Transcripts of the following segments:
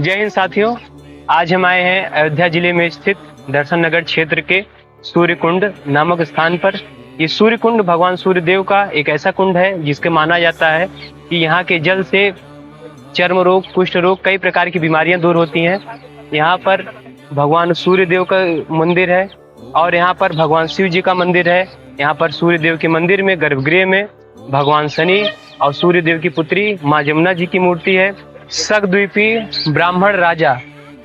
जय हिंद साथियों। आज हम आए हैं अयोध्या जिले में स्थित दर्शन नगर क्षेत्र के सूर्य कुंड नामक स्थान पर। ये सूर्य कुंड भगवान सूर्य देव का एक ऐसा कुंड है जिसके माना जाता है कि यहाँ के जल से चर्म रोग, कुष्ठ रोग, कई प्रकार की बीमारियां दूर होती हैं। यहाँ पर भगवान सूर्य देव का मंदिर है और यहाँ पर भगवान शिव जी का मंदिर है। यहाँ पर सूर्य देव के मंदिर में गर्भगृह में भगवान शनि और सूर्य देव की पुत्री माँ जमुना जी की मूर्ति है। शक्द्वीपी ब्राह्मण राजा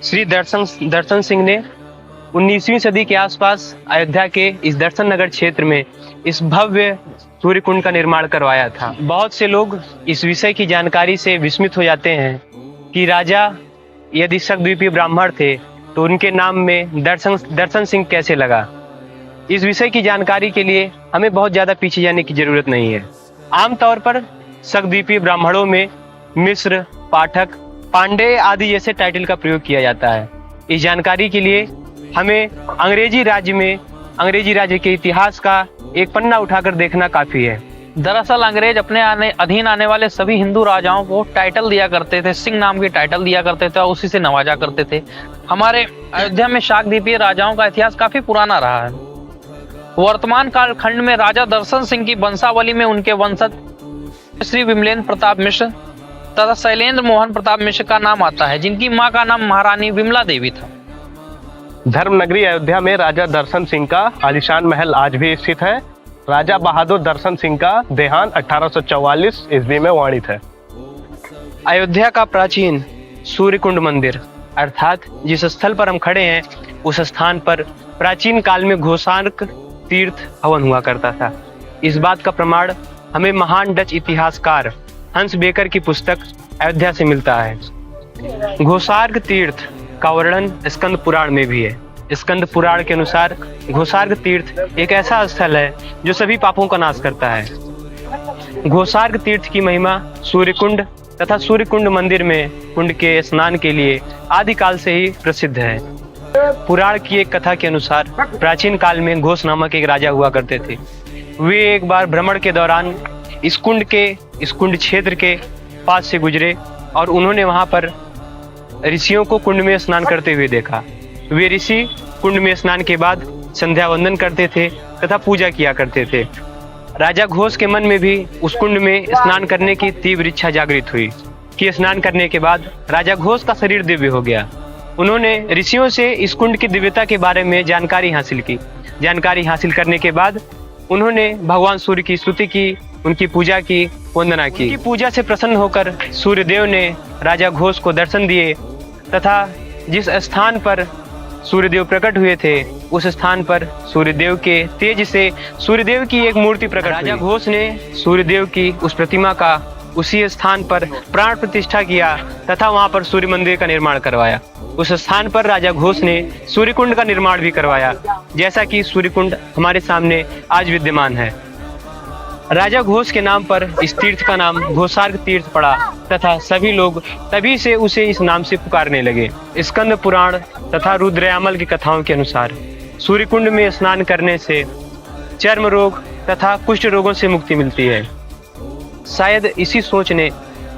श्री दर्शन सिंह ने 19वीं सदी के आसपास अयोध्या के इस दर्शन नगर क्षेत्र में इस भव्य सूर्य कुंड का निर्माण करवाया था। बहुत से लोग इस विषय की जानकारी से विस्मित हो जाते हैं कि राजा यदि शक्द्वीपी ब्राह्मण थे तो उनके नाम में दर्शन सिंह कैसे लगा। इस विषय की जानकारी के लिए हमें बहुत ज़्यादा पीछे जाने की जरूरत नहीं है। आमतौर पर शक्द्वीपी ब्राह्मणों में मिश्र, पाठक, पांडे आदि जैसे टाइटल का प्रयोग किया जाता है। इस जानकारी के लिए हमें अंग्रेजी राज्य के इतिहास का एक पन्ना उठाकर देखना काफी है। दरअसल अंग्रेज अपने अधीन आने वाले सभी हिंदू राजाओं को टाइटल दिया करते थे, सिंह नाम की टाइटल दिया करते थे और उसी से नवाजा करते थे। हमारे अयोध्या में शाकद्वीपीय राजाओं का इतिहास काफी पुराना रहा है। वर्तमान कालखंड में राजा दर्शन सिंह की वंशावली में उनके वंशज श्री विमलेंद्र प्रताप मिश्र तथा शैलेंद्र मोहन प्रताप मिश्र का नाम आता है, जिनकी मां का नाम महारानी विमला देवी था। धर्मनगरी अयोध्या में राजा दर्शन सिंह का आलीशान महल आज भी स्थित है। राजा बहादुर दर्शन सिंह का देहांत 1844 ईस्वी में वर्णित है। अयोध्या का प्राचीन सूर्य कुंड मंदिर अर्थात जिस स्थल पर हम खड़े हैं उस स्थान पर प्राचीन काल में घोषार्क तीर्थ हवन हुआ करता था। इस बात का प्रमाण हमें महान डच इतिहासकार हंस बेकर की पुस्तक अयोध्या से मिलता है। घोषार्क तीर्थ का वर्णन स्कंद पुराण में भी है। स्कंद पुराण के अनुसार घोषार्क तीर्थ एक ऐसा स्थल है जो सभी पापों का नाश करता है। घोषार्क तीर्थ की महिमा सूर्य कुंड तथा सूर्य कुंड मंदिर में कुंड के स्नान के लिए आदिकाल से ही प्रसिद्ध है। पुराण की एक कथा के अनुसार प्राचीन काल में घोष नामक एक राजा हुआ करते थे। वे एक बार भ्रमण के दौरान इस कुंड क्षेत्र के पास से गुजरे और उन्होंने वहां पर ऋषियों को कुंड में स्नान करते हुए देखा। वे ऋषि कुंड में स्नान के बाद संध्या वंदन करते थे तथा पूजा किया करते थे। राजा घोष के मन में भी उस कुंड में स्नान करने की तीव्र इच्छा जागृत हुई कि स्नान करने के बाद राजा घोष का शरीर दिव्य हो गया। उन्होंने ऋषियों से इस कुंड की दिव्यता के बारे में जानकारी हासिल की। जानकारी हासिल करने के बाद उन्होंने भगवान सूर्य की स्तुति की, उनकी पूजा की, वंदना की। उनकी पूजा से प्रसन्न होकर सूर्यदेव ने राजा घोष को दर्शन दिए तथा जिस स्थान पर सूर्यदेव प्रकट हुए थे उस स्थान पर सूर्यदेव के तेज से सूर्यदेव की एक मूर्ति प्रकट हुई। राजा घोष ने सूर्यदेव की उस प्रतिमा का उसी स्थान पर प्राण प्रतिष्ठा किया तथा वहां पर सूर्य मंदिर का निर्माण करवाया। उस स्थान पर राजा घोष ने सूर्य कुंड का निर्माण भी करवाया, जैसा कि सूर्य कुंड हमारे सामने आज विद्यमान है। राजा घोष के नाम पर इस तीर्थ का नाम घोषार्क तीर्थ पड़ा तथा सभी लोग तभी से उसे इस नाम से पुकारने लगे। स्कंद पुराण तथा रुद्रयामल की कथाओं के अनुसार सूर्य कुंड में स्नान करने से चर्म रोग तथा कुष्ठ रोगों से मुक्ति मिलती है। शायद इसी सोच ने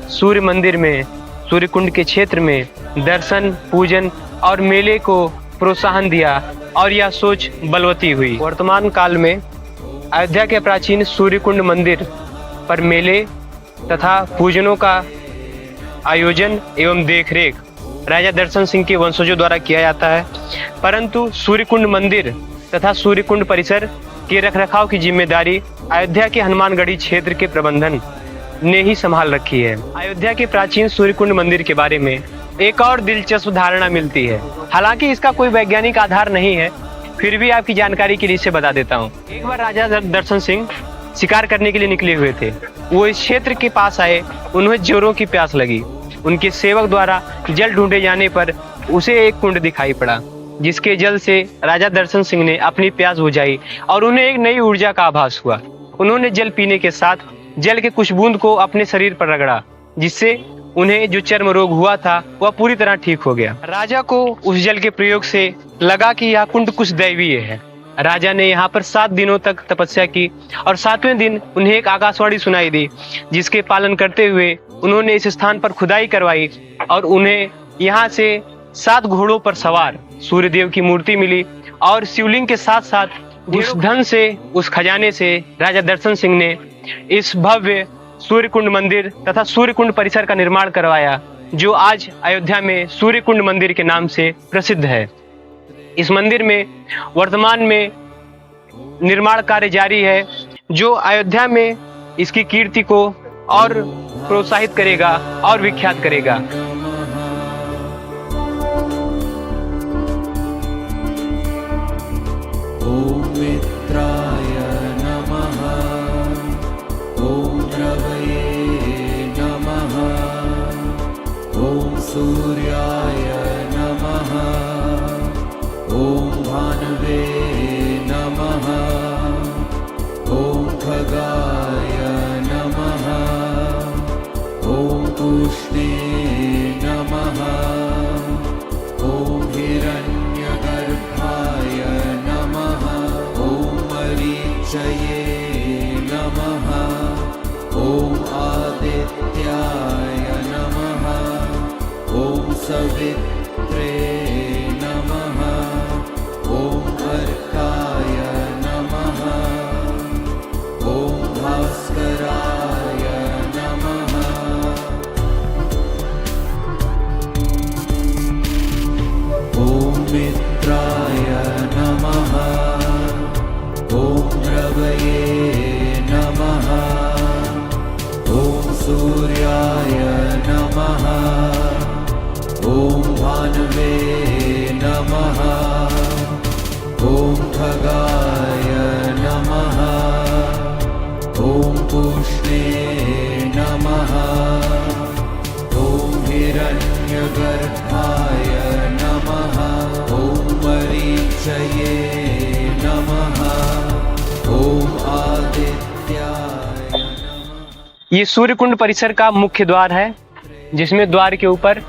सूर्य मंदिर में, सूर्य कुंड के क्षेत्र में दर्शन, पूजन और मेले को प्रोत्साहन दिया और यह सोच बलवती हुई। वर्तमान काल में अयोध्या के प्राचीन सूर्य कुंड मंदिर पर मेले तथा पूजनों का आयोजन एवं देखरेख राजा दर्शन सिंह के वंशजों द्वारा किया जाता है, परंतु सूर्य कुंड मंदिर तथा सूर्य कुंड परिसर के रखरखाव की जिम्मेदारी अयोध्या के हनुमानगढ़ी क्षेत्र के प्रबंधन ने ही संभाल रखी है। अयोध्या के प्राचीन सूर्य कुंड मंदिर के बारे में एक और दिलचस्प धारणा मिलती है। हालांकि इसका कोई वैज्ञानिक आधार नहीं है, फिर भी आपकी जानकारी के लिए इसे बता देता हूँ। एक बार राजा दर्शन सिंह शिकार करने के लिए निकले हुए थे। वो इस क्षेत्र के पास आए, उन्हें जोरों की प्यास लगी। उनके सेवक द्वारा जल ढूंढे जाने पर उसे एक कुंड दिखाई पड़ा, जिसके जल से राजा दर्शन सिंह ने अपनी प्यास बुझाई और उन्हें एक नई ऊर्जा का आभास हुआ। उन्होंने जल पीने के साथ जल के कुछ बूंद को अपने शरीर पर रगड़ा, जिससे उन्हें जो चर्म रोग हुआ था वह पूरी तरह ठीक हो गया। राजा को उस जल के प्रयोग से लगा कि यह कुंड कुछ दैवीय है। राजा ने यहाँ पर 7 दिनों तक तपस्या की और 7वें दिन उन्हें एक आकाशवाणी सुनाई दी, जिसके पालन करते हुए उन्होंने इस स्थान पर खुदाई करवाई और उन्हें यहाँ से 7 घोड़ों पर सवार सूर्यदेव की मूर्ति मिली और शिवलिंग के साथ साथ उस धन से, उस खजाने से राजा दर्शन सिंह ने इस भव्य सूर्यकुंड मंदिर तथा सूर्यकुंड परिसर का निर्माण करवाया, जो आज अयोध्या में सूर्यकुंड मंदिर के नाम से प्रसिद्ध है। इस मंदिर में वर्तमान में निर्माण कार्य जारी है, जो अयोध्या में इसकी कीर्ति को और प्रोत्साहित करेगा और विख्यात करेगा। ओम मित्राय नमः, ओम रवये नमः, ओम सूर्याय नमः, ओम भानवे नमः, ओम खगाय नमः, ओम पुष्णे नमः, ओम हिरण्यगर्भाय नमः, ओम मरीचये नमः, ओम आदित्याय नमः, ओम सवित्रे नमः, ओम अर्काय नमः, ओम भास्कराय नमः, ओम मित्राय नमः, ओम रवये नमः, ओम सूर्याय नमः, ओम भानवे नमः, ओम खगाय नमः, ओम पुष्णे नमः, ओम हिरण्यगर्भाय नमः, ओम मरीचये नमः, ओम आदित्याय नमः। ये सूर्यकुंड परिसर का मुख्य द्वार है, जिसमें द्वार के ऊपर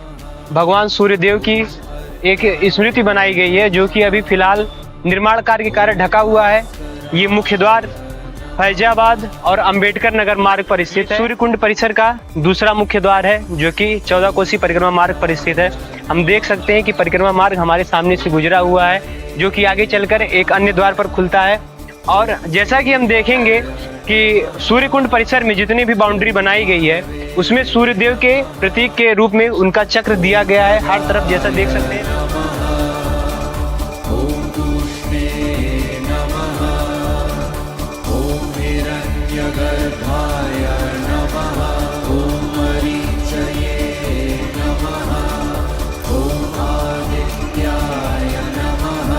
भगवान सूर्यदेव की एक स्मृति बनाई गई है, जो कि अभी फिलहाल निर्माण कार्य के कारण ढका हुआ है। ये मुख्य द्वार फैजाबाद और अंबेडकर नगर मार्ग पर स्थित है। सूर्यकुंड परिसर का दूसरा मुख्य द्वार है, जो कि 14 कोसी परिक्रमा मार्ग पर स्थित है। हम देख सकते हैं कि परिक्रमा मार्ग हमारे सामने से गुजरा हुआ है, जो कि आगे चलकर एक अन्य द्वार पर खुलता है। और जैसा कि हम देखेंगे कि सूर्यकुंड परिसर में जितनी भी बाउंड्री बनाई गई है, उसमें सूर्यदेव के प्रतीक के रूप में उनका चक्र दिया गया है हर तरफ, जैसा देख सकते हैं। ओम पुष्णे नमः, ओम हिरण्यगर्भाय नमः, ओम मरीचये नमः, ओम आदित्याय नमः,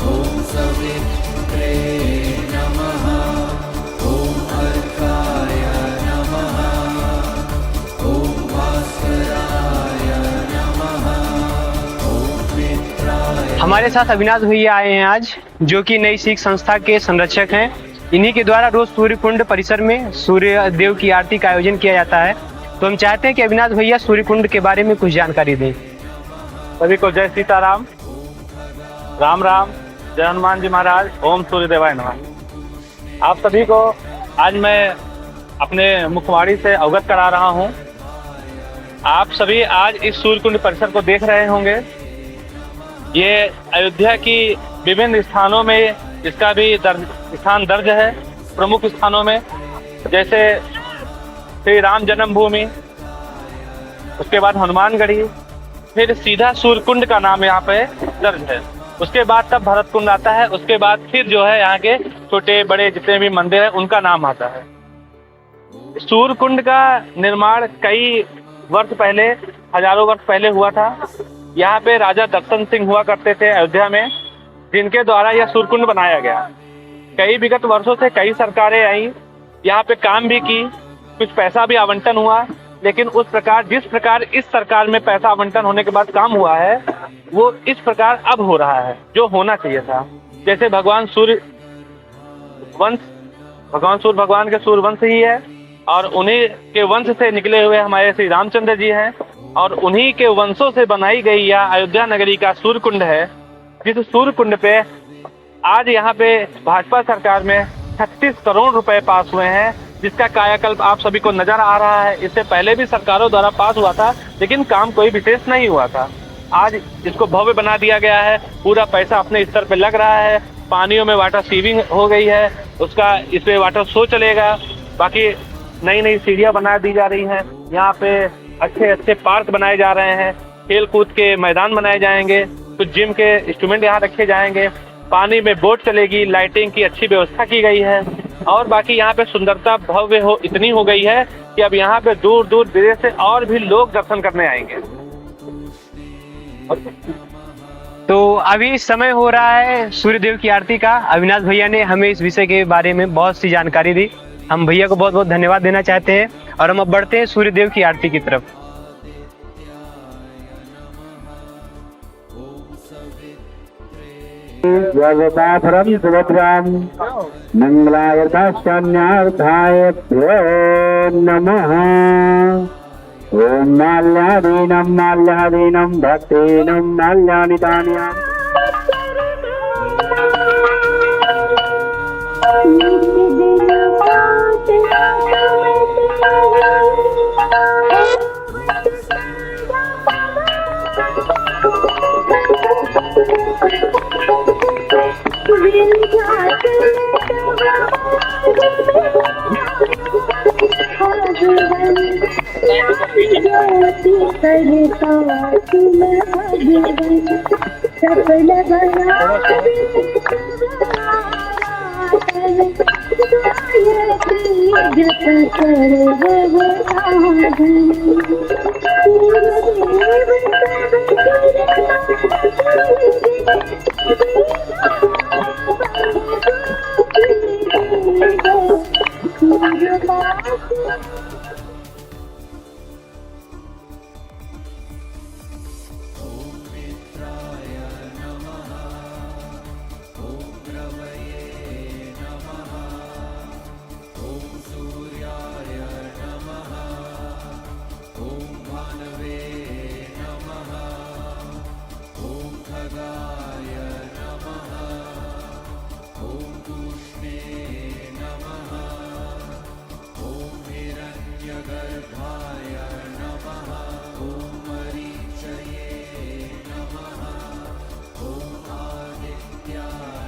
ओम सवित्रे नमः, ओम अर्काय नमः, ओम भास्कराय नमः, ओम मित्राय। हमारे साथ अविनाश भैया आए हैं आज, जो कि नई सिख संस्था के संरक्षक हैं। इन्हीं के द्वारा रोज सूर्यकुंड परिसर में सूर्य देव की आरती का आयोजन किया जाता है। तो हम चाहते हैं कि अविनाश भैया सूर्यकुंड के बारे में कुछ जानकारी दें। सभी को जय सीताराम, राम राम, जय हनुमान जी महाराज, ओम सूर्यदेवाय नमः। आप सभी को आज मैं अपने मुखवाणी से अवगत करा रहा हूं। आप सभी आज इस सूर्यकुंड परिसर को देख रहे होंगे। ये अयोध्या की विभिन्न स्थानों में इसका भी स्थान दर्ज है। प्रमुख स्थानों में जैसे श्री राम जन्मभूमि, उसके बाद हनुमानगढ़ी, फिर सीधा सूर्यकुंड का नाम यहाँ पे दर्ज है। उसके बाद तब भरतकुंड आता है। उसके बाद फिर जो है यहाँ के छोटे बड़े जितने भी मंदिर हैं उनका नाम आता है। सूर्यकुंड का निर्माण कई वर्ष पहले, हजारों वर्ष पहले हुआ था। यहाँ पे राजा दर्शन सिंह हुआ करते थे अयोध्या में, जिनके द्वारा यह सूर्यकुंड बनाया गया। कई विगत वर्षों से कई सरकारें आई, यहाँ पे काम भी की, कुछ पैसा भी आवंटन हुआ, लेकिन उस प्रकार जिस प्रकार इस सरकार में पैसा आवंटन होने के बाद काम हुआ है, वो इस प्रकार अब हो रहा है जो होना चाहिए था। जैसे भगवान सूर्य भगवान के सूर्य वंश ही है, और उन्हीं के वंश से निकले हुए हमारे श्री रामचंद्र जी हैं, और उन्हीं के वंशों से बनाई गई यह अयोध्या नगरी का सूर्यकुंड है। जिस सूर्यकुंड पे आज यहाँ पे भाजपा सरकार में 36 करोड़ रुपए पास हुए हैं, जिसका कायाकल्प आप सभी को नजर आ रहा है। इससे पहले भी सरकारों द्वारा पास हुआ था, लेकिन काम कोई विशेष नहीं हुआ था। आज इसको भव्य बना दिया गया है, पूरा पैसा अपने स्तर पे लग रहा है। पानियों में वाटर सीविंग हो गई है, उसका इस पे वाटर शो चलेगा। बाकी नई नई सीढ़ियां बना दी जा रही हैं। यहाँ पे अच्छे अच्छे पार्क बनाए जा रहे हैं, खेल कूद के मैदान बनाए जाएंगे, कुछ जिम के इंस्ट्रूमेंट यहाँ रखे जाएंगे, पानी में बोट चलेगी, लाइटिंग की अच्छी व्यवस्था की गई है। और बाकी यहाँ पे सुंदरता भव्य इतनी हो गई है कि अब यहाँ पे दूर दूर विदेश से और भी लोग दर्शन करने आएंगे। तो अभी समय हो रहा है सूर्यदेव की आरती का। अविनाश भैया ने हमें इस विषय के बारे में बहुत सी जानकारी दी। हम भैया को बहुत बहुत धन्यवाद देना चाहते हैं और हम अब बढ़ते हैं सूर्यदेव की आरती की तरफ। सर्वपाफरं सुभद्रां मङ्गलावताश्चान्यार्थाय नमः। ॐ माल्यादीनं भक्तेनं माल्यानि तान्याम्।